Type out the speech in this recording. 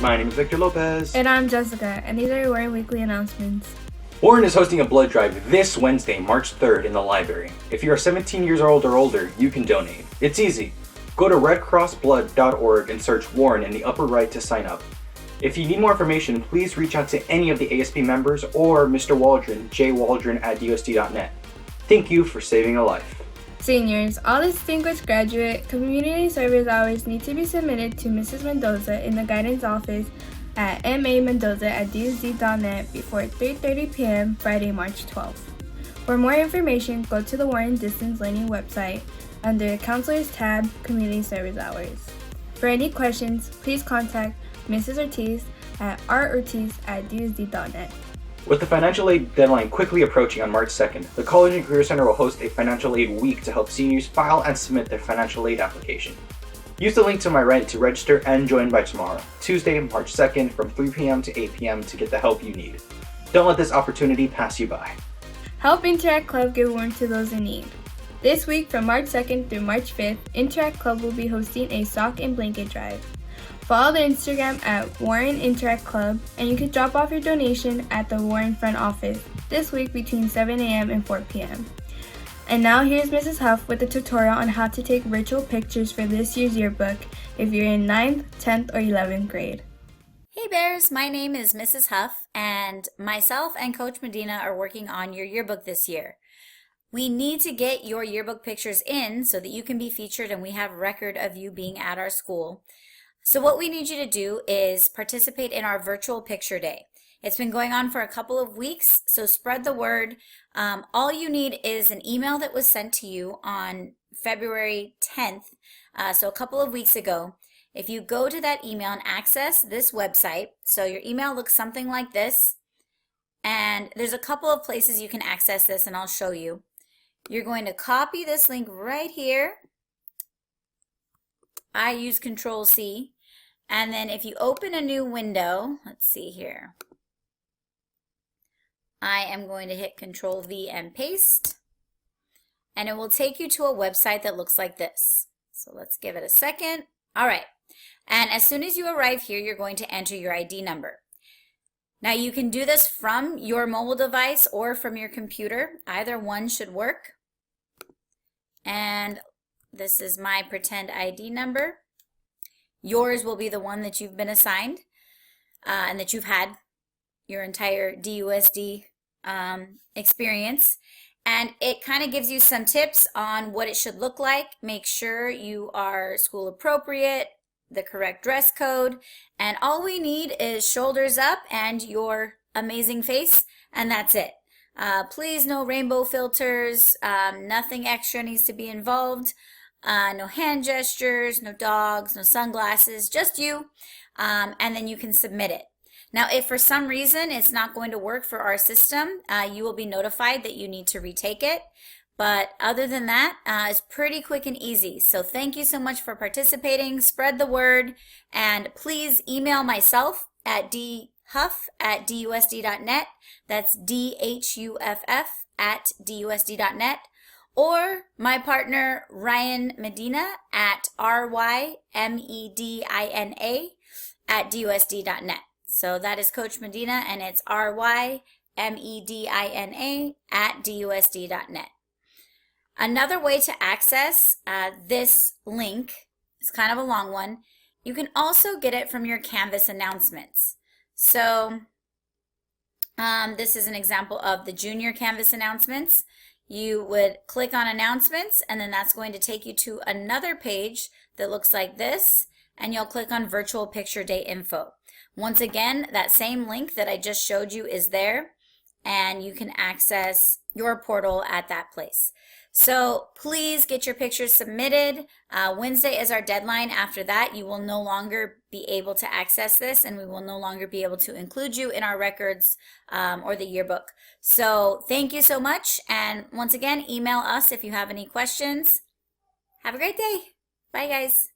My name is Victor Lopez. And I'm Jessica, and these are your Warren Weekly announcements. Warren is hosting a blood drive this Wednesday, March 3rd in the library. If you are 17 years old or older, you can donate. It's easy. Go to redcrossblood.org and search Warren in the upper right to sign up. If you need more information, please reach out to any of the ASP members or Mr. Waldron, jwaldron@dusd.net. Thank you for saving a life. Seniors, all distinguished graduate community service hours need to be submitted to Mrs. Mendoza in the guidance office at mamendoza@dusd.net before 3:30 p.m. Friday, March 12th. For more information, go to the Warren Distance Learning website under the Counselors tab, Community Service Hours. For any questions, please contact Mrs. Ortiz at rortiz@dusd.net. With the financial aid deadline quickly approaching on March 2nd, the College and Career Center will host a financial aid week to help seniors file and submit their financial aid application. Use the link to my right to register and join by tomorrow, Tuesday, March 2nd from 3 p.m. to 8 p.m. to get the help you need. Don't let this opportunity pass you by. Help Interact Club give warmth to those in need. This week from March 2nd through March 5th, Interact Club will be hosting a sock and blanket drive. Follow the Instagram at Warren Interact Club, and you can drop off your donation at the Warren front office this week between 7 a.m. and 4 p.m. And now here's Mrs. Huff with a tutorial on how to take virtual pictures for this year's yearbook if you're in 9th, 10th, or 11th grade. Hey Bears, my name is Mrs. Huff, and myself and Coach Medina are working on your yearbook this year. We need to get your yearbook pictures in so that you can be featured and we have record of you being at our school. So what we need you to do is participate in our virtual picture day. It's been going on for a couple of weeks, so spread the word. All you need is an email that was sent to you on February 10th, so a couple of weeks ago. If you go to that email and access this website, so your email looks something like this, and there's a couple of places you can access this, and I'll show you. You're going to copy this link right here. I use Control-C. And then if you open a new window, let's see here. I am going to hit Control-V and paste. And it will take you to a website that looks like this. So let's give it a second. All right. And as soon as you arrive here, you're going to enter your ID number. Now you can do this from your mobile device or from your computer. Either one should work. And this is my pretend ID number. Yours will be the one that you've been assigned and that you've had your entire DUSD experience. And it kind of gives you some tips on what it should look like. Make sure you are school appropriate, the correct dress code, and all we need is shoulders up and your amazing face, and that's it. Please, no rainbow filters, nothing extra needs to be involved. No hand gestures, no dogs, no sunglasses, just you, and then you can submit it. Now, if for some reason it's not going to work for our system, you will be notified that you need to retake it. But other than that, it's pretty quick and easy. So thank you so much for participating. Spread the word, and please email myself at dhuff@dusd.net. That's DHUFF@dusd.net. Or my partner Ryan Medina at rymedina@dusd.net. So that is Coach Medina, and it's rymedina@dusd.net. Another way to access this link, it's kind of a long one, you can also get it from your Canvas announcements. So this is an example of the junior Canvas announcements. You would click on announcements, and then that's going to take you to another page that looks like this, and you'll click on virtual picture day info. Once again, that same link that I just showed you is there, and you can access your portal at that place. So please get your pictures submitted. Wednesday is our deadline. After that, you will no longer be able to access this, and we will no longer be able to include you in our records or the yearbook. So thank you so much. And once again, email us if you have any questions. Have a great day. Bye, guys.